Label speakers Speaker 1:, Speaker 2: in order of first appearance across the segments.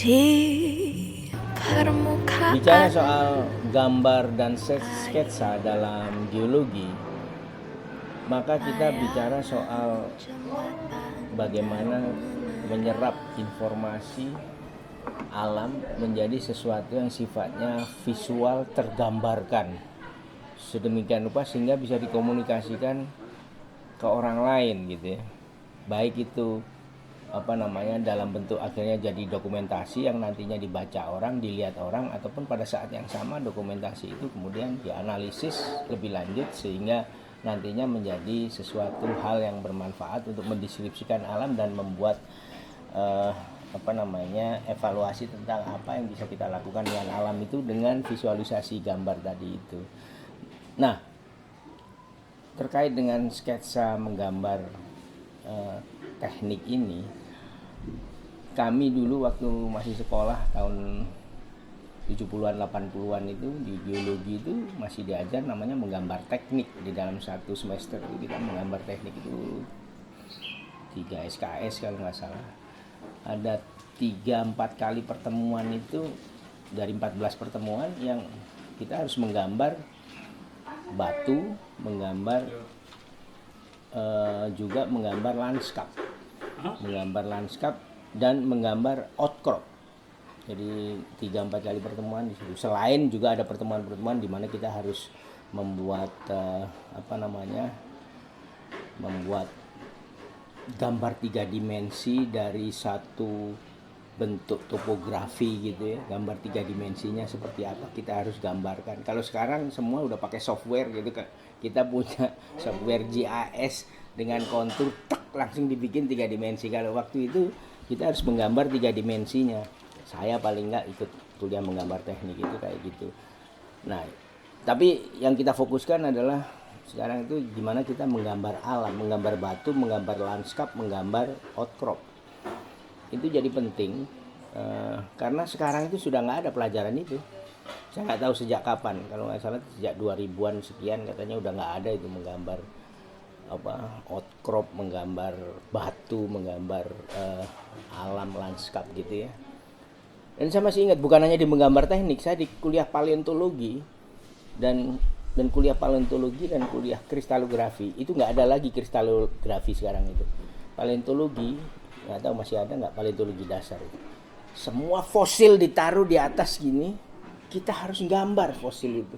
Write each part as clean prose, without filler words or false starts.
Speaker 1: di permukaan.
Speaker 2: Bicara soal gambar dan sketsa dalam geologi, maka kita bicara soal bagaimana menyerap informasi alam menjadi sesuatu yang sifatnya visual tergambarkan sedemikian rupa sehingga bisa dikomunikasikan ke orang lain gitu ya. Baik itu dalam bentuk akhirnya jadi dokumentasi yang nantinya dibaca orang, dilihat orang, ataupun pada saat yang sama dokumentasi itu kemudian dianalisis lebih lanjut sehingga nantinya menjadi sesuatu hal yang bermanfaat untuk mendeskripsikan alam dan membuat evaluasi tentang apa yang bisa kita lakukan dengan alam itu dengan visualisasi gambar tadi itu. Nah, terkait dengan sketsa menggambar teknik ini, kami dulu waktu masih sekolah tahun 70-an 80-an itu di geologi itu masih diajar namanya menggambar teknik. Di dalam satu semester itu kita menggambar teknik itu 3 SKS kalau nggak salah. Ada 3-4 kali pertemuan itu dari 14 pertemuan yang kita harus menggambar batu, juga menggambar lanskap dan menggambar outcrop. Jadi 3-4 kali pertemuan di situ. Selain juga ada pertemuan-pertemuan di mana kita harus membuat membuat gambar 3 dimensi dari satu bentuk topografi gitu ya. Gambar 3 dimensinya seperti apa kita harus gambarkan. Kalau sekarang semua udah pakai software gitu kan. Kita punya software GIS dengan kontur langsung dibikin 3 dimensi. Kalau waktu itu kita harus menggambar 3 dimensinya. Saya paling nggak ikut kuliah menggambar teknik itu kayak gitu. Nah, tapi yang kita fokuskan adalah sekarang itu gimana kita menggambar alam, menggambar batu, menggambar lanskap, menggambar outcrop. Itu jadi penting karena sekarang itu sudah nggak ada pelajaran itu. Saya nggak tahu sejak kapan, kalau nggak salah sejak 2000-an sekian katanya udah nggak ada itu menggambar outcrop, menggambar batu, menggambar alam lanskap gitu ya. Dan saya masih ingat bukan hanya di menggambar teknik, saya di kuliah paleontologi dan kuliah paleontologi dan kuliah kristalografi itu nggak ada lagi kristalografi sekarang itu. Paleontologi nggak tahu masih ada nggak paleontologi dasar itu. Semua fosil ditaruh di atas gini, kita harus gambar fosil itu,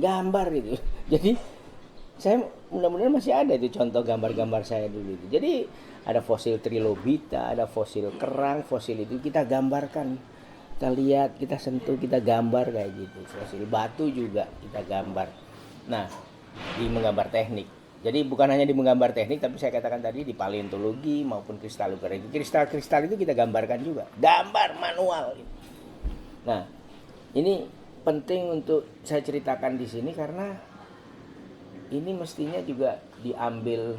Speaker 2: gambar itu. Jadi saya mudah-mudahan masih ada itu contoh gambar-gambar saya dulu itu. Jadi ada fosil trilobita, ada fosil kerang, fosil itu kita gambarkan, kita lihat, kita sentuh, kita gambar kayak gitu. Fosil batu juga kita gambar. Nah, di menggambar teknik. Jadi bukan hanya di menggambar teknik, tapi saya katakan tadi di paleontologi maupun kristalografi. Kristal-kristal itu kita gambarkan juga, gambar manual. Gitu. Nah, ini penting untuk saya ceritakan di sini karena ini mestinya juga diambil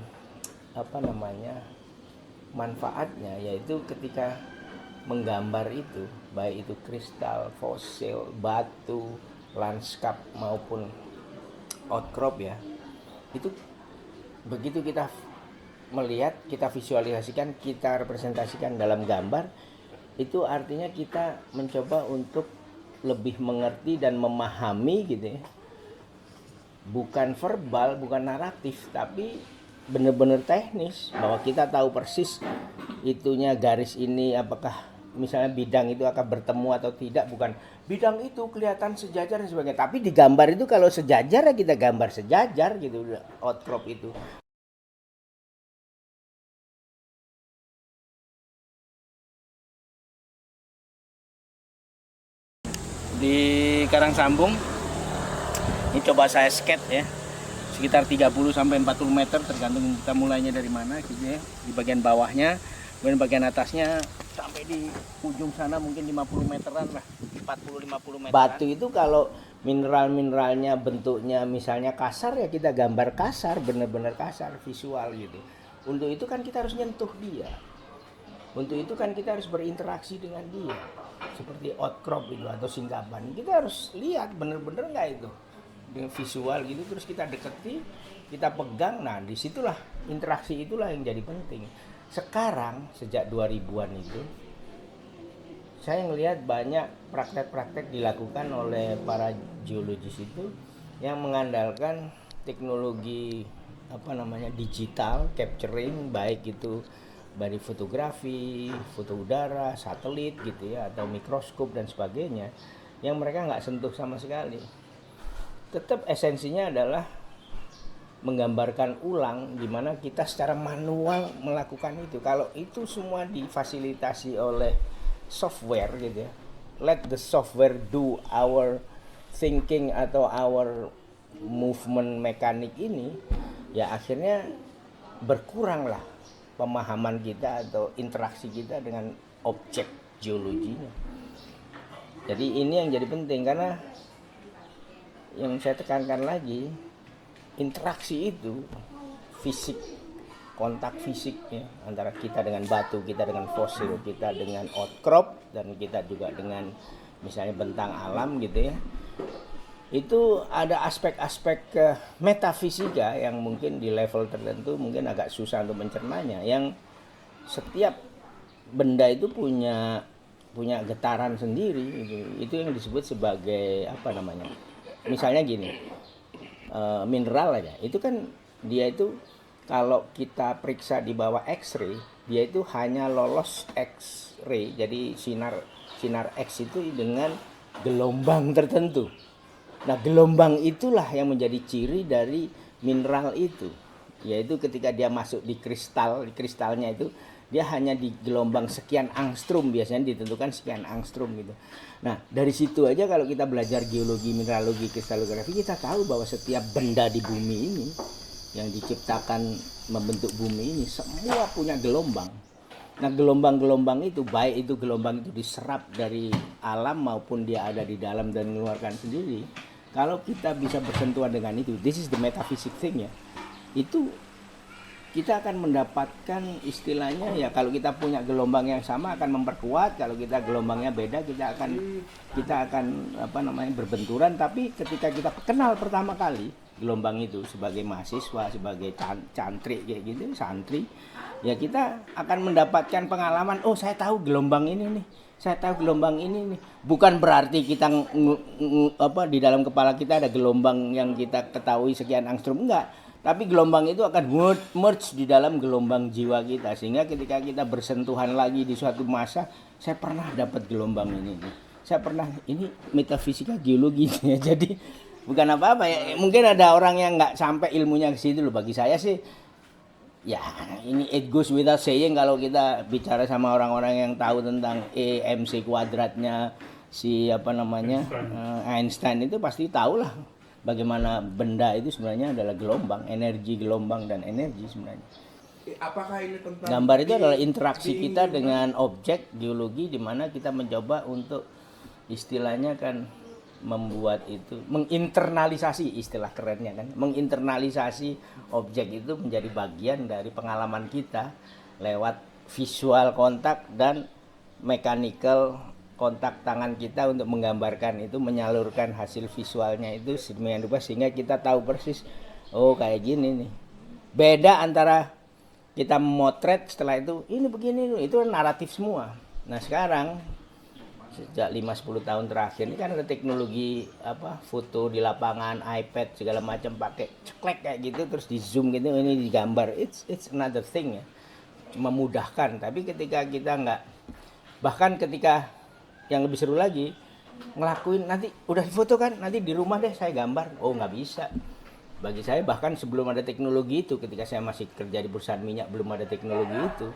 Speaker 2: manfaatnya, yaitu ketika menggambar itu, baik itu kristal, fosil, batu, lanskap maupun outcrop ya, itu begitu kita melihat, kita visualisasikan, kita representasikan dalam gambar, itu artinya kita mencoba untuk lebih mengerti dan memahami gitu ya. Bukan verbal, bukan naratif, tapi benar-benar teknis, bahwa kita tahu persis itunya garis ini apakah misalnya bidang itu akan bertemu atau tidak, bukan bidang itu kelihatan sejajar dan sebagainya, tapi di gambar itu kalau sejajar ya kita gambar sejajar gitu, outcrop itu. Di Karangsambung ini coba saya skate ya, sekitar 30 sampai 40 meter tergantung kita mulainya dari mana gitu ya. Di bagian bawahnya, kemudian bagian atasnya sampai di ujung sana mungkin 50 meteran lah, 40-50 meteran. Batu itu kalau mineral-mineralnya bentuknya misalnya kasar ya kita gambar kasar, benar-benar kasar, visual gitu. Untuk itu kan kita harus nyentuh dia. Untuk itu kan kita harus berinteraksi dengan dia. Seperti outcrop itu atau singkapan. Kita harus lihat benar-benar nggak itu. Dengan visual gitu, terus kita deketi, kita pegang. Nah disitulah interaksi itulah yang jadi penting. Sekarang sejak 2000-an itu saya ngelihat banyak praktek-praktek dilakukan oleh para geologis itu yang mengandalkan teknologi digital capturing, baik itu dari fotografi, foto udara, satelit gitu ya, atau mikroskop dan sebagainya, yang mereka nggak sentuh sama sekali. Tetap esensinya adalah menggambarkan ulang, di mana kita secara manual melakukan itu. Kalau itu semua difasilitasi oleh software gitu ya, let the software do our thinking atau our movement mekanik ini, ya akhirnya berkuranglah pemahaman kita atau interaksi kita dengan objek geologinya. Jadi ini yang jadi penting, karena yang saya tekankan lagi, interaksi itu fisik, kontak fisik ya, antara kita dengan batu, kita dengan fosil, kita dengan outcrop, dan kita juga dengan misalnya bentang alam gitu ya. Itu ada aspek-aspek metafisika yang mungkin di level tertentu mungkin agak susah untuk mencernanya, yang setiap benda itu punya getaran sendiri gitu. Itu yang disebut sebagai misalnya gini, mineral aja itu kan, dia itu kalau kita periksa di bawah X-ray, dia itu hanya lolos X-ray, jadi sinar X itu dengan gelombang tertentu. Nah, gelombang itulah yang menjadi ciri dari mineral itu, yaitu ketika dia masuk di kristalnya itu dia hanya di gelombang sekian angstrom, biasanya ditentukan sekian angstrom gitu. Nah, dari situ aja kalau kita belajar geologi, mineralogi, kristalografi, kita tahu bahwa setiap benda di bumi ini yang diciptakan membentuk bumi ini semua punya gelombang. Nah, gelombang-gelombang itu, baik itu gelombang itu diserap dari alam maupun dia ada di dalam dan mengeluarkan sendiri, kalau kita bisa bersentuhan dengan itu, this is the metaphysic thing ya, itu kita akan mendapatkan istilahnya ya, kalau kita punya gelombang yang sama akan memperkuat, kalau kita gelombangnya beda kita akan berbenturan. Tapi ketika kita kenal pertama kali gelombang itu sebagai mahasiswa, sebagai santri kayak gitu, ya kita akan mendapatkan pengalaman, oh saya tahu gelombang ini nih, saya tahu gelombang ini nih. Bukan berarti kita di dalam kepala kita ada gelombang yang kita ketahui sekian angstrom, enggak. Tapi gelombang itu akan merge di dalam gelombang jiwa kita, sehingga ketika kita bersentuhan lagi di suatu masa, saya pernah dapat gelombang ini. Saya pernah, ini metafisika geologi ya. Jadi bukan apa-apa ya. Mungkin ada orang yang nggak sampai ilmunya ke situ loh. Bagi saya sih, ya ini it goes without saying, kalau kita bicara sama orang-orang yang tahu tentang E MC kuadratnya si Einstein itu pasti tahu lah bagaimana benda itu sebenarnya adalah gelombang, energi gelombang dan energi sebenarnya.
Speaker 3: Apakah ini tentang
Speaker 2: gambar itu adalah interaksi kita dengan objek geologi, di mana kita mencoba untuk istilahnya kan membuat itu, menginternalisasi, istilah kerennya kan, menginternalisasi objek itu menjadi bagian dari pengalaman kita lewat visual kontak dan mechanical kontak tangan kita untuk menggambarkan itu, menyalurkan hasil visualnya itu sedemikian rupa sehingga kita tahu persis, oh kayak gini nih. Beda antara kita memotret setelah itu ini begini, itu naratif semua. Nah sekarang sejak 5-10 tahun terakhir ini kan ada teknologi foto di lapangan, iPad segala macam, pakai ceklek kayak gitu terus di zoom gitu, ini digambar. It's another thing ya, memudahkan. Tapi ketika kita nggak, bahkan ketika yang lebih seru lagi, ngelakuin nanti udah difoto kan, nanti di rumah deh saya gambar. Oh nggak bisa. Bagi saya bahkan sebelum ada teknologi itu, ketika saya masih kerja di perusahaan minyak belum ada teknologi itu,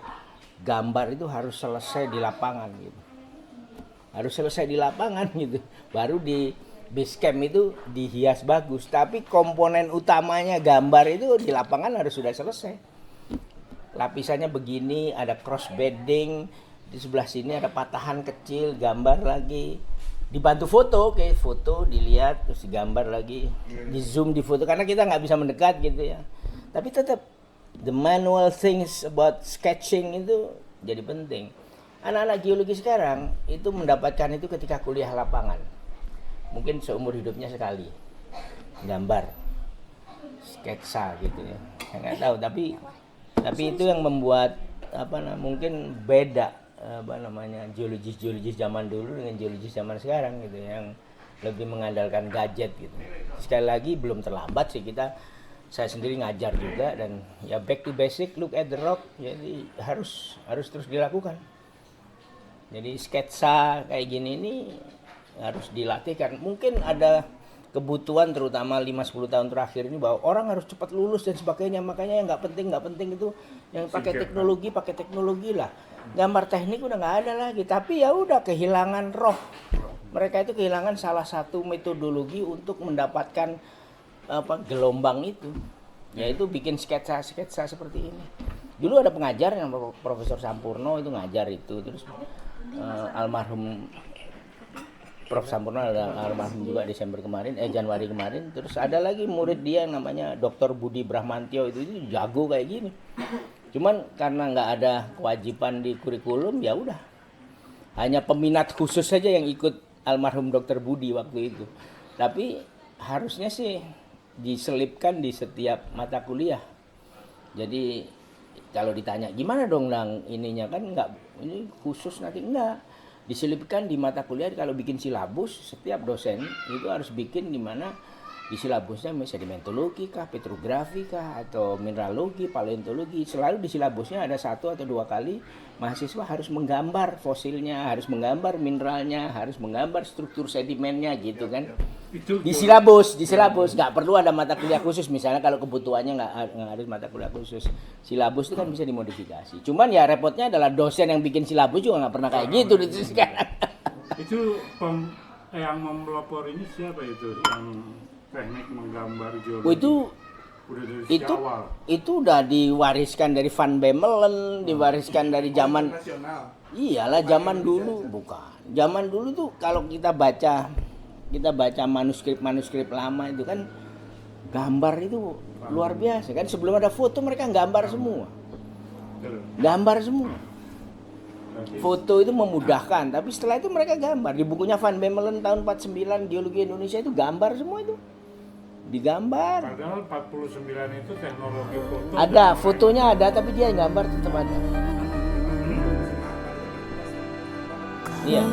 Speaker 2: gambar itu harus selesai di lapangan gitu. Harus selesai di lapangan gitu. Baru di base camp itu dihias bagus. Tapi komponen utamanya gambar itu di lapangan harus sudah selesai. Lapisannya begini, ada cross bedding, di sebelah sini ada patahan kecil, gambar lagi, dibantu foto, oke, foto dilihat terus digambar lagi, di zoom, di foto, karena kita nggak bisa mendekat gitu ya. Tapi tetap the manual things about sketching itu jadi penting. Anak-anak geologi sekarang itu mendapatkan itu ketika kuliah lapangan, mungkin seumur hidupnya sekali gambar sketsa gitu ya, saya nggak tahu, tapi itu yang membuat mungkin beda apa namanya geologis zaman dulu dengan geologis zaman sekarang gitu yang lebih mengandalkan gadget gitu. Sekali lagi belum terlambat sih saya sendiri ngajar juga dan ya back to basic, look at the rock, jadi harus terus dilakukan. Jadi sketsa kayak gini ini harus dilatihkan. Mungkin ada kebutuhan terutama 5-10 tahun terakhir ini bahwa orang harus cepat lulus dan sebagainya, makanya yang nggak penting itu yang pakai teknologi lah. Gambar teknik udah nggak ada lagi, tapi ya udah kehilangan roh. Mereka itu kehilangan salah satu metodologi untuk mendapatkan gelombang itu, yaitu bikin sketsa seperti ini. Dulu ada pengajar yang Profesor Sampurno itu ngajar itu, terus almarhum Prof Sampurno ada almarhum juga Januari kemarin, terus ada lagi murid dia yang namanya Dr. Budi Brahmantio itu jago kayak gini. Cuman karena nggak ada kewajiban di kurikulum, ya udah hanya peminat khusus saja yang ikut almarhum Dr. Budi waktu itu. Tapi harusnya sih diselipkan di setiap mata kuliah. Jadi kalau ditanya gimana dong ininya kan ini khusus nanti enggak. Diselipkan di mata kuliah. Kalau bikin silabus setiap dosen itu harus bikin di mana di silabusnya sedimentologi kah, petrografi kah, atau mineralogi, paleontologi. Selalu di silabusnya ada 1 atau 2 kali mahasiswa harus menggambar fosilnya, harus menggambar mineralnya, harus menggambar struktur sedimennya gitu kan. Di silabus nggak perlu ada mata kuliah khusus. Misalnya kalau kebutuhannya nggak harus mata kuliah khusus, silabus itu kan bisa dimodifikasi. Cuman ya repotnya adalah dosen yang bikin silabus juga nggak pernah kayak gitu di sekarang.
Speaker 4: Itu yang memelopor ini siapa itu yang teknik menggambar geologi?
Speaker 2: Itu udah diwariskan dari Van Bemmelen, diwariskan dari zaman
Speaker 3: nasional.
Speaker 2: Iyalah zaman dulu bukan. Zaman dulu tuh kalau kita baca manuskrip lama itu kan gambar itu luar biasa kan, sebelum ada foto mereka gambar semua. Foto itu memudahkan, tapi setelah itu mereka gambar. Di bukunya Van Bemmelen tahun 49 Geologi Indonesia itu gambar semua itu. Digambar.
Speaker 4: Padahal 49 itu teknologi foto.
Speaker 2: Ada, fotonya ada tapi dia gambar tetap ada. Iya.